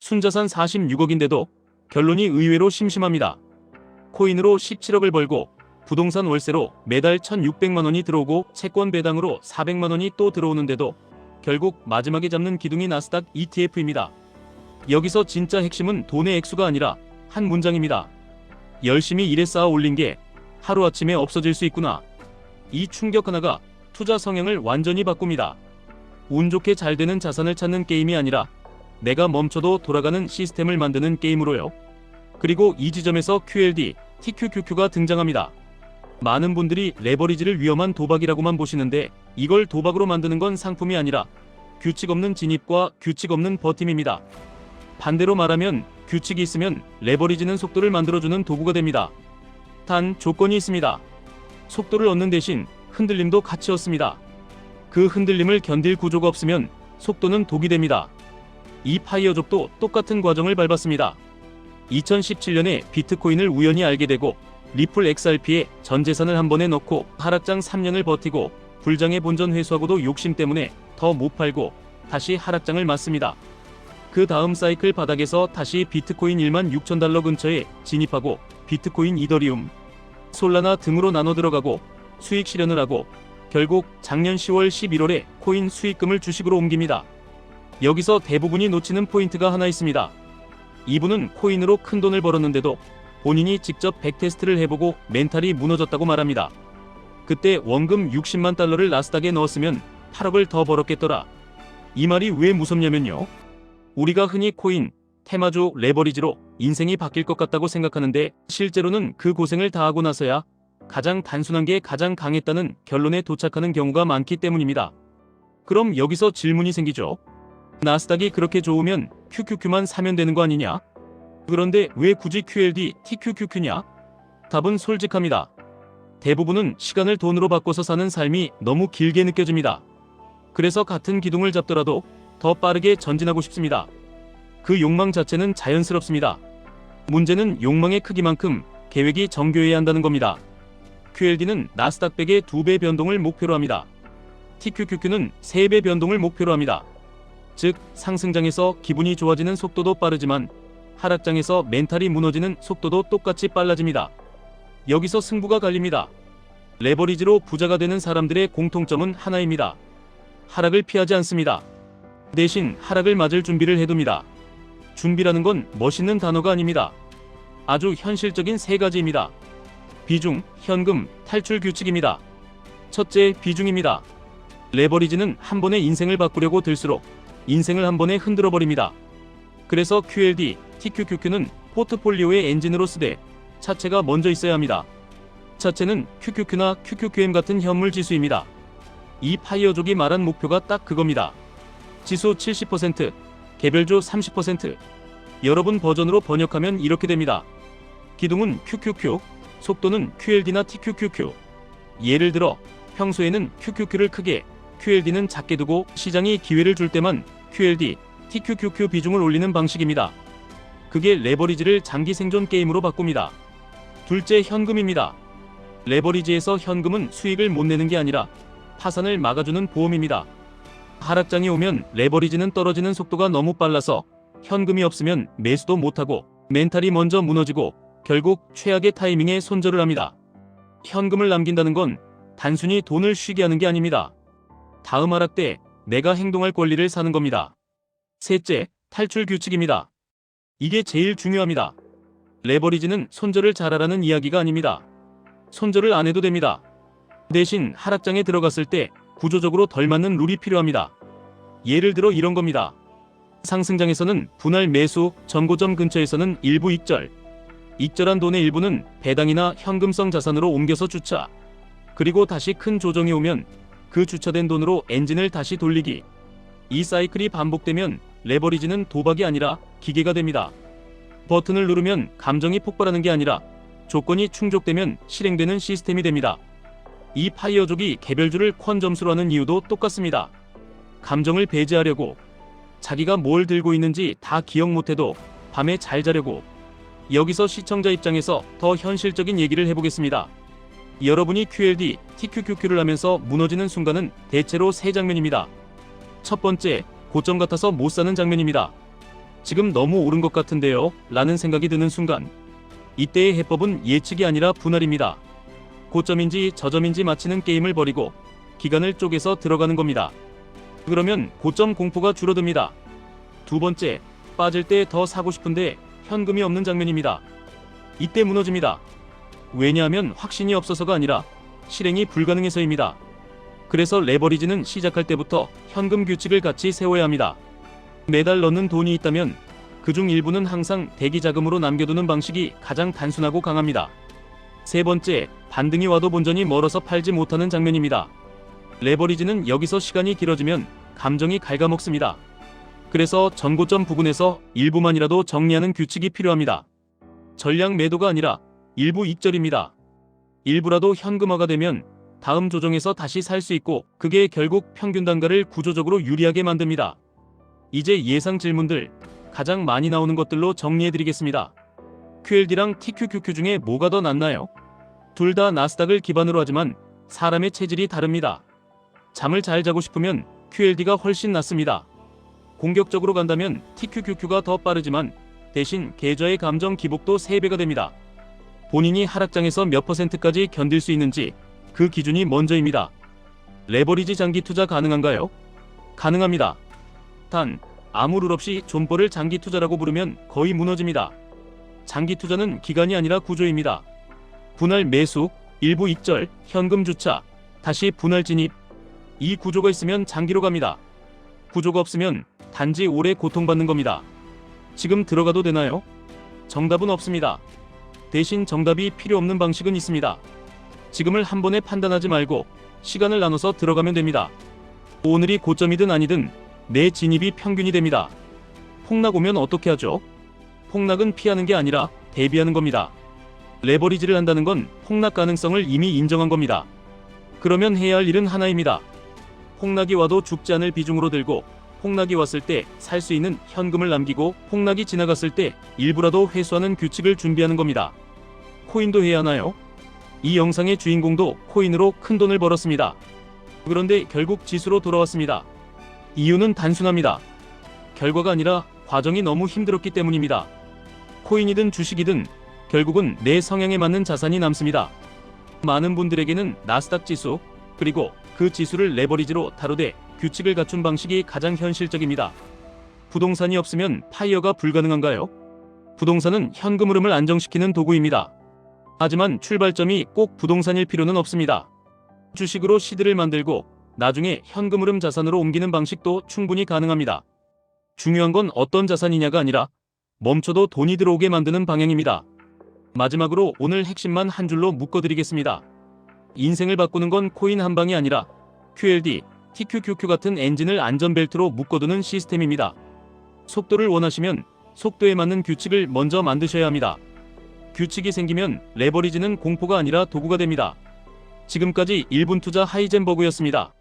순자산 46억인데도 결론이 의외로 심심합니다. 코인으로 17억을 벌고 부동산 월세로 매달 1,600만 원이 들어오고 채권 배당으로 400만 원이 또 들어오는데도 결국 마지막에 잡는 기둥이 나스닥 ETF입니다. 여기서 진짜 핵심은 돈의 액수가 아니라 한 문장입니다. 열심히 일해 쌓아 올린 게 하루아침에 없어질 수 있구나. 이 충격 하나가 투자 성향을 완전히 바꿉니다. 운 좋게 잘 되는 자산을 찾는 게임이 아니라 내가 멈춰도 돌아가는 시스템을 만드는 게임으로요. 그리고 이 지점에서 QLD, TQQQ가 등장합니다. 많은 분들이 레버리지를 위험한 도박이라고만 보시는데 이걸 도박으로 만드는 건 상품이 아니라 규칙 없는 진입과 규칙 없는 버팀입니다. 반대로 말하면 규칙이 있으면 레버리지는 속도를 만들어주는 도구가 됩니다. 단 조건이 있습니다. 속도를 얻는 대신 흔들림도 같이 얻습니다. 그 흔들림을 견딜 구조가 없으면 속도는 독이 됩니다. 이 파이어족도 똑같은 과정을 밟았습니다. 2017년에 비트코인을 우연히 알게 되고 리플 XRP에 전 재산을 한 번에 넣고 하락장 3년을 버티고 불장의 본전 회수하고도 욕심 때문에 더 못 팔고 다시 하락장을 맞습니다. 그 다음 사이클 바닥에서 다시 비트코인 16,000달러 근처에 진입하고 비트코인, 이더리움, 솔라나 등으로 나눠 들어가고 수익 실현을 하고 결국 작년 10월 11월에 코인 수익금을 주식으로 옮깁니다. 여기서 대부분이 놓치는 포인트가 하나 있습니다. 이분은 코인으로 큰 돈을 벌었는데도 본인이 직접 백테스트를 해보고 멘탈이 무너졌다고 말합니다. 그때 원금 60만 달러를 나스닥에 넣었으면 8억을 더 벌었겠더라. 이 말이 왜 무섭냐면요. 우리가 흔히 코인, 테마주, 레버리지로 인생이 바뀔 것 같다고 생각하는데 실제로는 그 고생을 다 하고 나서야 가장 단순한 게 가장 강했다는 결론에 도착하는 경우가 많기 때문입니다. 그럼 여기서 질문이 생기죠. 나스닥이 그렇게 좋으면 QQQ만 사면 되는 거 아니냐? 그런데 왜 굳이 QLD, TQQQ냐? 답은 솔직합니다. 대부분은 시간을 돈으로 바꿔서 사는 삶이 너무 길게 느껴집니다. 그래서 같은 기둥을 잡더라도 더 빠르게 전진하고 싶습니다. 그 욕망 자체는 자연스럽습니다. 문제는 욕망의 크기만큼 계획이 정교해야 한다는 겁니다. QLD는 나스닥 100의 2배 변동을 목표로 합니다. TQQQ는 3배 변동을 목표로 합니다. 즉 상승장에서 기분이 좋아지는 속도도 빠르지만 하락장에서 멘탈이 무너지는 속도도 똑같이 빨라집니다. 여기서 승부가 갈립니다. 레버리지로 부자가 되는 사람들의 공통점은 하나입니다. 하락을 피하지 않습니다. 대신 하락을 맞을 준비를 해둡니다. 준비라는 건 멋있는 단어가 아닙니다. 아주 현실적인 3가지입니다. 비중, 현금, 탈출 규칙입니다. 첫째, 비중입니다. 레버리지는 한 번에 인생을 바꾸려고 들수록 인생을 한 번에 흔들어 버립니다. 그래서 QLD, TQQQ는 포트폴리오의 엔진으로 쓰되 차체가 먼저 있어야 합니다. 차체는 QQQ나 QQQM 같은 현물 지수입니다. 이 파이어족이 말한 목표가 딱 그겁니다. 지수 70%, 개별주 30%. 여러분 버전으로 번역하면 이렇게 됩니다. 기둥은 QQQ, 속도는 QLD나 TQQQ. 예를 들어 평소에는 QQQ를 크게, QLD는 작게 두고 시장이 기회를 줄 때만 QLD, TQQQ 비중을 올리는 방식입니다. 그게 레버리지를 장기 생존 게임으로 바꿉니다. 둘째, 현금입니다. 레버리지에서 현금은 수익을 못 내는 게 아니라 파산을 막아주는 보험입니다. 하락장이 오면 레버리지는 떨어지는 속도가 너무 빨라서 현금이 없으면 매수도 못하고 멘탈이 먼저 무너지고 결국 최악의 타이밍에 손절을 합니다. 현금을 남긴다는 건 단순히 돈을 쉬게 하는 게 아닙니다. 다음 하락 때 내가 행동할 권리를 사는 겁니다. 셋째, 탈출 규칙입니다. 이게 제일 중요합니다. 레버리지는 손절을 잘하라는 이야기가 아닙니다. 손절을 안 해도 됩니다. 대신 하락장에 들어갔을 때 구조적으로 덜 맞는 룰이 필요합니다. 예를 들어 이런 겁니다. 상승장에서는 분할 매수, 전고점 근처에서는 일부 익절. 익절한 돈의 일부는 배당이나 현금성 자산으로 옮겨서 주차. 그리고 다시 큰 조정이 오면 그 주차된 돈으로 엔진을 다시 돌리기. 이 사이클이 반복되면 레버리지는 도박이 아니라 기계가 됩니다. 버튼을 누르면 감정이 폭발하는 게 아니라 조건이 충족되면 실행되는 시스템이 됩니다. 이 파이어족이 개별주를 퀀 점수로 하는 이유도 똑같습니다. 감정을 배제하려고, 자기가 뭘 들고 있는지 다 기억 못해도 밤에 잘 자려고. 여기서 시청자 입장에서 더 현실적인 얘기를 해보겠습니다. 여러분이 QLD, TQQQ를 하면서 무너지는 순간은 대체로 3장면입니다. 첫 번째, 고점 같아서 못 사는 장면입니다. 지금 너무 오른 것 같은데요? 라는 생각이 드는 순간 이때의 해법은 예측이 아니라 분할입니다. 고점인지 저점인지 맞히는 게임을 벌이고 기간을 쪼개서 들어가는 겁니다. 그러면 고점 공포가 줄어듭니다. 두 번째, 빠질 때 더 사고 싶은데 현금이 없는 장면입니다. 이때 무너집니다. 왜냐하면 확신이 없어서가 아니라 실행이 불가능해서입니다. 그래서 레버리지는 시작할 때부터 현금 규칙을 같이 세워야 합니다. 매달 넣는 돈이 있다면 그중 일부는 항상 대기 자금으로 남겨두는 방식이 가장 단순하고 강합니다. 세 번째, 반등이 와도 본전이 멀어서 팔지 못하는 장면입니다. 레버리지는 여기서 시간이 길어지면 감정이 갉아먹습니다. 그래서 전고점 부근에서 일부만이라도 정리하는 규칙이 필요합니다. 전량 매도가 아니라 일부 익절입니다. 일부라도 현금화가 되면 다음 조정에서 다시 살 수 있고 그게 결국 평균 단가를 구조적으로 유리하게 만듭니다. 이제 예상 질문들, 가장 많이 나오는 것들로 정리해드리겠습니다. QLD랑 TQQQ 중에 뭐가 더 낫나요? 둘 다 나스닥을 기반으로 하지만 사람의 체질이 다릅니다. 잠을 잘 자고 싶으면 QLD가 훨씬 낫습니다. 공격적으로 간다면 TQQQ가 더 빠르지만 대신 계좌의 감정 기복도 3배가 됩니다. 본인이 하락장에서 몇 %까지 견딜 수 있는지 그 기준이 먼저입니다. 레버리지 장기 투자 가능한가요? 가능합니다. 단 아무 룰 없이 존버를 장기 투자라고 부르면 거의 무너집니다. 장기 투자는 기간이 아니라 구조입니다. 분할 매수, 일부 익절, 현금 주차, 다시 분할 진입. 이 구조가 있으면 장기로 갑니다. 구조가 없으면 단지 오래 고통받는 겁니다. 지금 들어가도 되나요? 정답은 없습니다. 대신 정답이 필요 없는 방식은 있습니다. 지금을 한 번에 판단하지 말고 시간을 나눠서 들어가면 됩니다. 오늘이 고점이든 아니든 내 진입이 평균이 됩니다. 폭락 오면 어떻게 하죠? 폭락은 피하는 게 아니라 대비하는 겁니다. 레버리지를 한다는 건 폭락 가능성을 이미 인정한 겁니다. 그러면 해야 할 일은 하나입니다. 폭락이 와도 죽지 않을 비중으로 들고 폭락이 왔을 때 살 수 있는 현금을 남기고 폭락이 지나갔을 때 일부라도 회수하는 규칙을 준비하는 겁니다. 코인도 해야 하나요? 이 영상의 주인공도 코인으로 큰 돈을 벌었습니다. 그런데 결국 지수로 돌아왔습니다. 이유는 단순합니다. 결과가 아니라 과정이 너무 힘들었기 때문입니다. 코인이든 주식이든 결국은 내 성향에 맞는 자산이 남습니다. 많은 분들에게는 나스닥 지수, 그리고 그 지수를 레버리지로 다루되 규칙을 갖춘 방식이 가장 현실적입니다. 부동산이 없으면 파이어가 불가능한가요? 부동산은 현금 흐름을 안정시키는 도구입니다. 하지만 출발점이 꼭 부동산일 필요는 없습니다. 주식으로 시드를 만들고 나중에 현금 흐름 자산으로 옮기는 방식도 충분히 가능합니다. 중요한 건 어떤 자산이냐가 아니라 멈춰도 돈이 들어오게 만드는 방향입니다. 마지막으로 오늘 핵심만 한 줄로 묶어드리겠습니다. 인생을 바꾸는 건 코인 한 방이 아니라 QLD, TQQQ 같은 엔진을 안전벨트로 묶어두는 시스템입니다. 속도를 원하시면 속도에 맞는 규칙을 먼저 만드셔야 합니다. 규칙이 생기면 레버리지는 공포가 아니라 도구가 됩니다. 지금까지 1분 투자 하이젠버그였습니다.